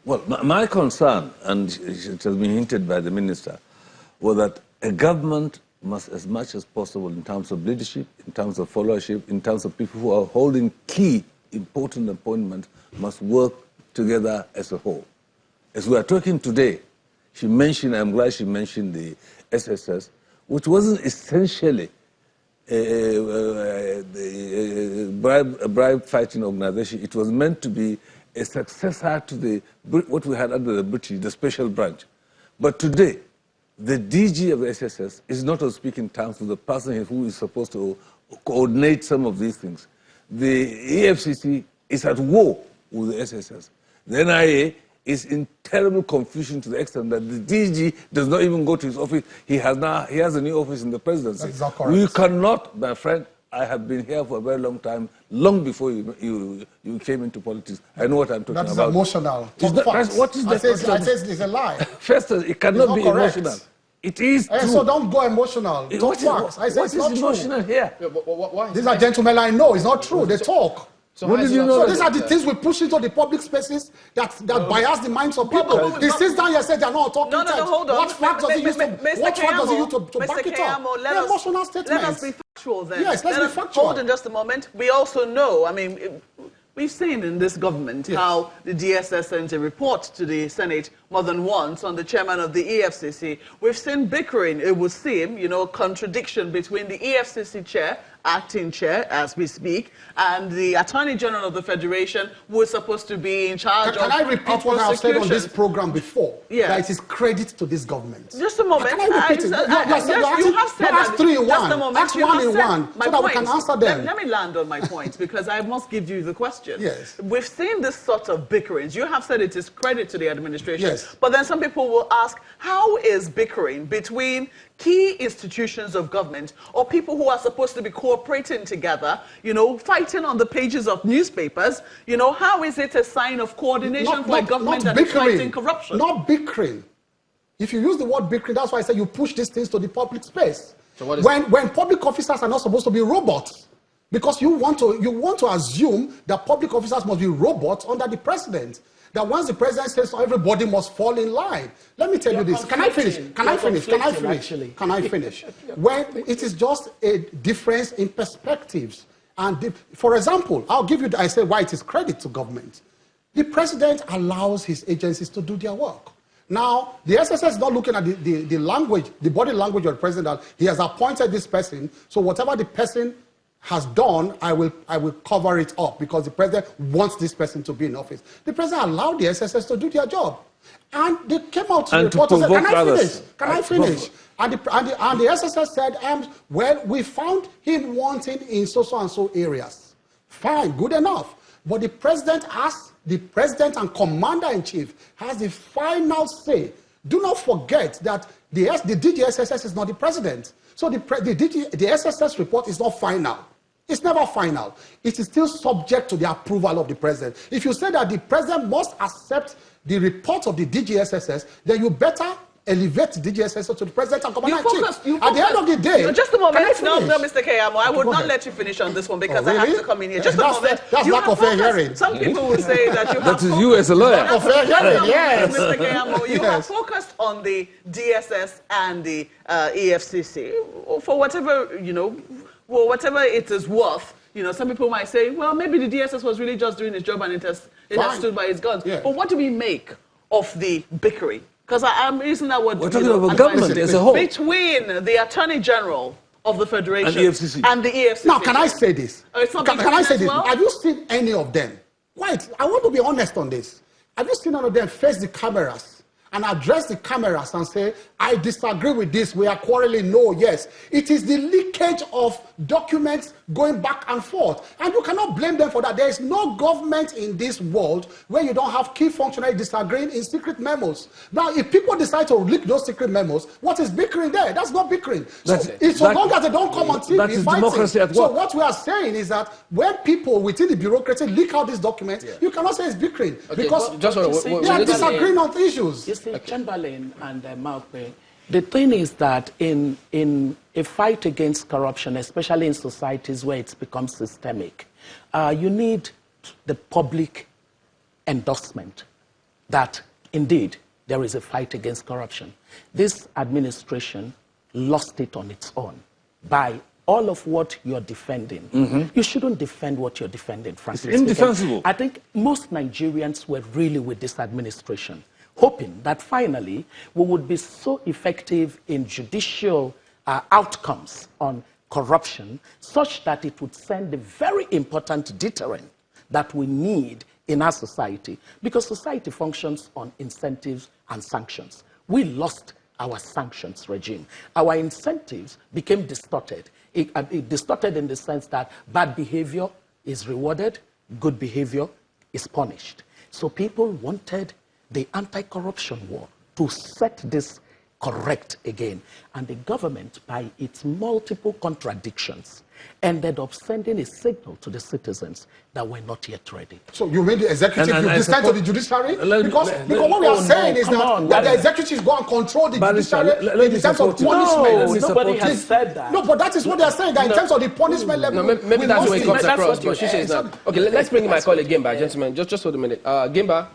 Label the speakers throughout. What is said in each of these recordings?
Speaker 1: Well, my concern, and it has been hinted by the minister, was that a government must, as much as possible in terms of leadership, in terms of followership, in terms of people who are holding key, important appointments, must work together as a whole. As we are talking today, she mentioned, I'm glad she mentioned the SSS, which wasn't essentially a bribe-fighting organization. It was meant to be a successor to what we had under the British, the special branch. But today, the DG of the SSS is not on speaking terms with the person who is supposed to coordinate some of these things. The EFCC is at war with the SSS. The NIA is in terrible confusion to the extent that the DG does not even go to his office. He has a new office in the presidency.
Speaker 2: That's not correct.
Speaker 1: We cannot, my friend, I have been here for a very long time, long before you came into politics. I know what I'm talking about.
Speaker 2: That is emotional.
Speaker 1: What is that?
Speaker 2: I say it's a lie.
Speaker 1: First, it cannot be correct. Emotional. It is true.
Speaker 2: So don't go emotional. Talk facts. I say it's not
Speaker 1: emotional
Speaker 2: true.
Speaker 1: Here?
Speaker 2: Yeah, why these are gentlemen I know. It's not true. They talk.
Speaker 1: So what did you know?
Speaker 2: So these are the things we push into the public spaces that bias the minds of people. He sits down here said they're not talking.
Speaker 3: No, hold on.
Speaker 2: What fact does he use to back it up?
Speaker 3: Let
Speaker 2: emotional statements.
Speaker 3: Let us be factual then.
Speaker 2: Yes, let's be factual.
Speaker 3: Hold on just a moment. We also know, I mean, we've seen in this government how the DSS sent a report to the Senate more than once on the chairman of the EFCC. We've seen bickering, it would seem, contradiction between the EFCC chair, acting chair, as we speak, and the Attorney General of the Federation, who is supposed to be in charge
Speaker 2: Can I repeat what I've said on this program before?
Speaker 3: Yeah.
Speaker 2: That it is credit to this government.
Speaker 3: Just a moment.
Speaker 2: Can I repeat it?
Speaker 3: You have said
Speaker 2: ask 3 in 1.
Speaker 3: Just a moment.
Speaker 2: Ask 1 in 1 so that we can answer them.
Speaker 3: Let me land on my point because I must give you the question.
Speaker 2: Yes.
Speaker 3: We've seen this sort of bickerings. You have said it is credit to the administration.
Speaker 2: Yes.
Speaker 3: But then some people will ask, how is bickering between key institutions of government or people who are supposed to be cooperating together, fighting on the pages of newspapers, how is it a sign of coordination for a government that is fighting corruption? Not
Speaker 2: bickering. If you use the word bickering, that's why I say you push these things to the public space. So when public officers are not supposed to be robots, because you want to assume that public officers must be robots under the president. That once the president says so, everybody must fall in line. Let me tell you this. Can I finish? Can I finish? When it is just a difference in perspectives. And for example, I'll give you, I say why it is credit to government. The president allows his agencies to do their work. Now, the SSS is not looking at the language, the body language of the president. He has appointed this person, so whatever the person has done, I will cover it up because the president wants this person to be in office. The president allowed the SSS to do their job. And they came out to report and said, can I finish? And the SSS said, well, we found him wanting in so and so areas. Fine, good enough. But the president and commander-in-chief has the final say. Do not forget that the DGSSS is not the president. So the SSS report is not final. It's never final. It is still subject to the approval of the president. If you say that the president must accept the report of the DGSSS, then you better elevate the DGSSS to the president and commander-in-chief. At the end of the day...
Speaker 3: Just a moment. No, Mr. Keyamo, I would not let you finish on this one because I have to come in here. Just a moment.
Speaker 2: That's lack of fair hearing.
Speaker 3: Some people will say that you have...
Speaker 1: That is you as a lawyer.
Speaker 2: Lack of fair hearing, yes.
Speaker 3: Mr. Keyamo, you have focused on the DSS and the EFCC for whatever, whatever it is worth. Some people might say, well, maybe the DSS was really just doing its job and it has stood by its guns. Yeah. But what do we make of the bickering? Because I'm using that word.
Speaker 1: We're talking about government as a whole.
Speaker 3: Between the Attorney General of the Federation and the EFCC.
Speaker 2: Now, can I say this? Can I say this?
Speaker 3: Well?
Speaker 2: Have you seen any of them? Wait, I want to be honest on this. Have you seen any of them face the cameras and address the cameras and say, I disagree with this, we are quarreling? No, yes. It is the leakage of documents going back and forth. And you cannot blame them for that. There is no government in this world where you don't have key functionaries disagreeing in secret memos. Now, if people decide to leak those secret memos, what is bickering there? That's not bickering. So long as they don't come on TV
Speaker 1: that is democracy at work.
Speaker 2: So what we are saying is that when people within the bureaucracy leak out these documents, you cannot say it's bickering. Because they are disagreeing on issues.
Speaker 4: Chamberlain and Malpe, the thing is that in a fight against corruption, especially in societies where it's become systemic, you need the public endorsement that indeed there is a fight against corruption. This administration lost it on its own by all of what you're defending. You shouldn't defend what you're defending, frankly.
Speaker 1: It's indefensible.
Speaker 4: I think most Nigerians were really with this administration, hoping that finally we would be so effective in judicial outcomes on corruption, such that it would send a very important deterrent that we need in our society, because society functions on incentives and sanctions. We lost our sanctions regime. Our incentives became distorted. It distorted in the sense that bad behavior is rewarded, good behavior is punished. So people wanted the anti-corruption war to set this correct again. And the government, by its multiple contradictions, ended up sending a signal to the citizens that we're not yet ready.
Speaker 2: So you mean the executive, you descend to the judiciary? Because what we are saying is that the executive go and control the judiciary in terms of punishment.
Speaker 4: Nobody has said that.
Speaker 2: No, but that is what they are saying, that in terms of the punishment level.
Speaker 5: No, maybe that's where it comes across, but she says that. Okay, let's bring in my colleague Gimba, gentlemen. Just hold a minute. Gimba,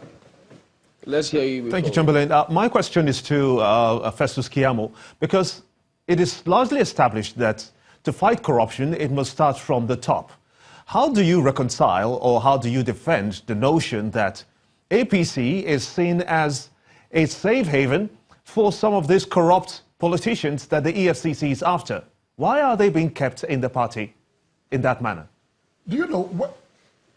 Speaker 5: let's hear you.
Speaker 6: Thank you, Chamberlain. My question is to Festus Keyamo, because it is largely established that to fight corruption, it must start from the top. How do you reconcile, or how do you defend the notion that APC is seen as a safe haven for some of these corrupt politicians that the EFCC is after? Why are they being kept in the party in that manner?
Speaker 2: Do you know,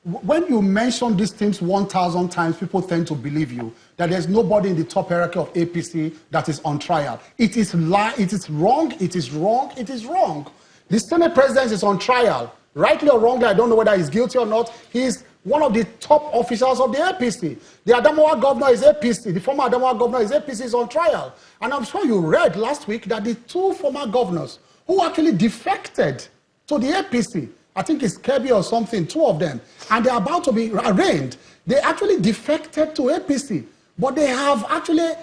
Speaker 2: when you mention these things 1,000 times, people tend to believe you that there's nobody in the top hierarchy of APC that is on trial. It is it is wrong, it is wrong, it is wrong. The Senate President is on trial. Rightly or wrongly, I don't know whether he's guilty or not. He's one of the top officers of the APC. The Adamawa governor is APC. The former Adamawa governor is APC, is on trial. And I'm sure you read last week that the two former governors who actually defected to the APC, I think it's Kirby or something, two of them, and they're about to be arraigned. They actually defected to APC, but they have actually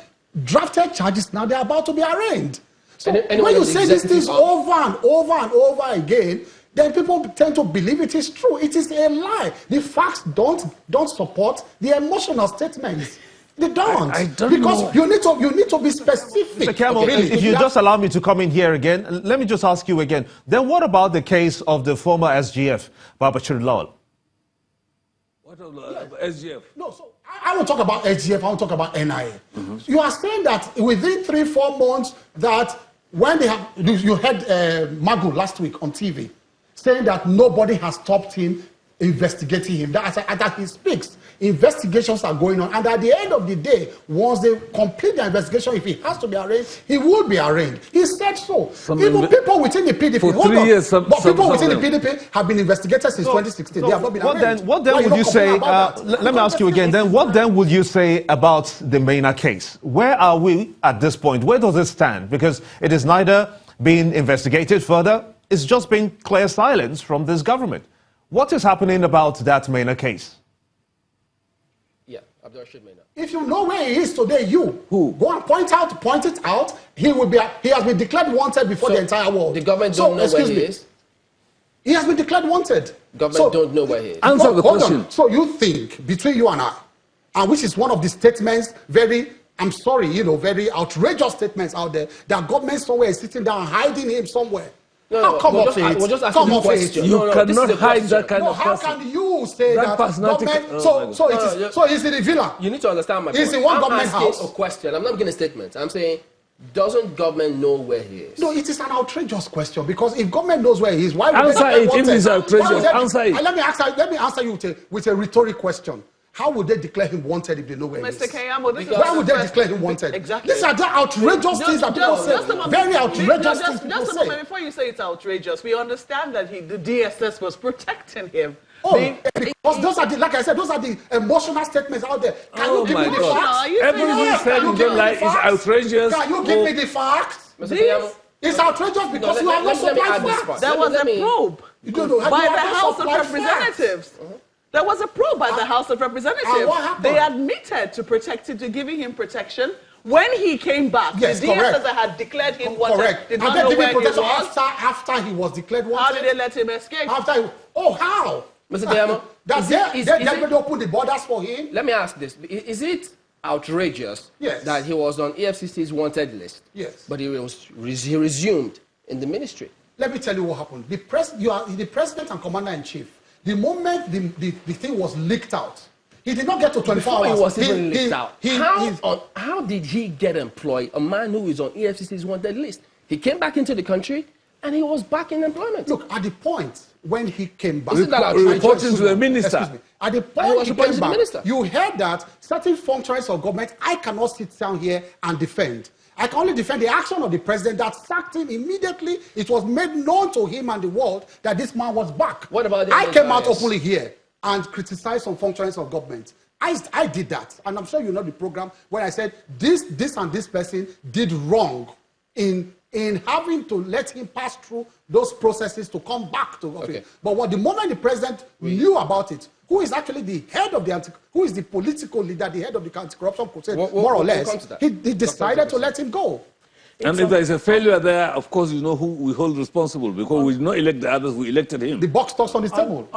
Speaker 2: drafted charges now. They're about to be arraigned. So when you say these things over and over and over again, then people tend to believe it is true. It is a lie. The facts don't support the emotional statements. They don't.
Speaker 1: I don't
Speaker 2: because
Speaker 1: know.
Speaker 2: you need to be specific.
Speaker 6: Mr. Keyamo,
Speaker 2: Really.
Speaker 6: if you just allow me to come in here again, let me just ask you again. Then what about the case of the former SGF, Babachir Lawal?
Speaker 1: What of SGF?
Speaker 2: No, so I will talk about SGF, I will talk about NIA. You are saying that within 3-4 months that when they have, you heard Magu last week on TV saying that nobody has stopped him investigating him. That he speaks, investigations are going on, and at the end of the day, once they complete the investigation, if he has to be arraigned, he will be arraigned. He said so. Even people within the PDP,
Speaker 1: for 3 years,
Speaker 2: but people within the PDP have been investigated since 2016. They have not been arraigned.
Speaker 6: What then would you say? Let me ask you again. Then what then would you say about the Maina case? Where are we at this point? Where does it stand? Because it is neither being investigated further. It's just been clear silence from this government. What is happening about that Maina case?
Speaker 5: Yeah, Abdul-Rashid Maina.
Speaker 2: If you know where he is today, you
Speaker 1: Who?
Speaker 2: go and point it out. He has been declared wanted before the entire world.
Speaker 5: The government don't know where he is?
Speaker 2: He has been declared wanted.
Speaker 5: Government don't know where he is.
Speaker 1: Answer the
Speaker 2: Hold
Speaker 1: question.
Speaker 2: on. So you think between you and I, and which is one of the statements, very outrageous statements out there, that government somewhere is sitting down hiding him somewhere. Come off it.
Speaker 5: We'll just ask you a question.
Speaker 1: You cannot hide that kind
Speaker 2: No,
Speaker 1: of
Speaker 2: how
Speaker 1: person.
Speaker 2: can you say that
Speaker 1: personality
Speaker 2: government?
Speaker 1: can-
Speaker 2: So he's in the villa.
Speaker 5: You need to understand my point.
Speaker 2: He's in one
Speaker 5: I'm
Speaker 2: government
Speaker 5: asking
Speaker 2: house.
Speaker 5: a question. I'm not making a statement. I'm saying, doesn't government know where he is?
Speaker 2: No, it is an outrageous question, because if government knows where he is, why would
Speaker 1: Answer
Speaker 2: they
Speaker 1: it. If it's outrageous, answer it.
Speaker 2: Let me answer you with a rhetoric question. How would they declare him wanted if they know where he is?
Speaker 3: Mr. Keyamo, this is
Speaker 2: Why would they declare him wanted?
Speaker 3: Exactly.
Speaker 2: These are the outrageous things that people say. Very outrageous things people
Speaker 3: Just a
Speaker 2: say.
Speaker 3: moment, before you say it's outrageous, we understand that the DSS was protecting him.
Speaker 2: Because those are like I said, those are the emotional statements out there. Can you give me the facts?
Speaker 1: Everything you said in your life is outrageous.
Speaker 2: Can you give me the facts?
Speaker 5: Mr. Keyamo,
Speaker 2: It's outrageous because you have not supplied facts.
Speaker 3: There was a probe by the House of
Speaker 2: Facts.
Speaker 3: Representatives. There was a probe by the House of Representatives.
Speaker 2: what happened?
Speaker 3: They admitted to giving him protection. When he came back,
Speaker 2: Yes,
Speaker 3: the
Speaker 2: correct.
Speaker 3: DSS had declared him wanted.
Speaker 2: Correct.
Speaker 3: Did
Speaker 2: And
Speaker 3: not
Speaker 2: they
Speaker 3: know
Speaker 2: gave
Speaker 3: where
Speaker 2: him
Speaker 3: he
Speaker 2: protection
Speaker 3: was.
Speaker 2: after he was declared wanted.
Speaker 3: How did they let him escape?
Speaker 2: How?
Speaker 5: Mr. Keyamo,
Speaker 2: They opened the borders for him.
Speaker 5: let me ask this. Is it outrageous that he was on EFCC's wanted list.
Speaker 2: Yes.
Speaker 5: But he resumed in the ministry.
Speaker 2: Let me tell you what happened. You are the president and commander-in-chief. The moment the thing was leaked out, he did not get to 24
Speaker 5: Before
Speaker 2: hours.
Speaker 5: It was even leaked out. How did he get employed? A man who is on EFCC's wanted list. He came back into the country and he was back in employment.
Speaker 2: Look, at the point when he came back,
Speaker 1: reporting to the minister.
Speaker 2: Excuse me. At the point he came back, you heard that certain functionaries of government, I cannot sit down here and defend. I can only defend the action of the president that sacked him immediately. It was made known to him and the world that this man was back.
Speaker 5: What about the
Speaker 2: I came out openly here and criticized some functionaries of government. I did that, and I'm sure you know the program when I said this and this person did wrong in having to let him pass through those processes to come back to office. Okay. But the moment the president knew about it, who is actually the head of who is the political leader, the head of the anti-corruption crusade, more or less, he decided to let him go.
Speaker 1: And if there is a failure there, of course, you know who we hold responsible, because we did not elect the others, we elected him.
Speaker 2: The box talks on his table.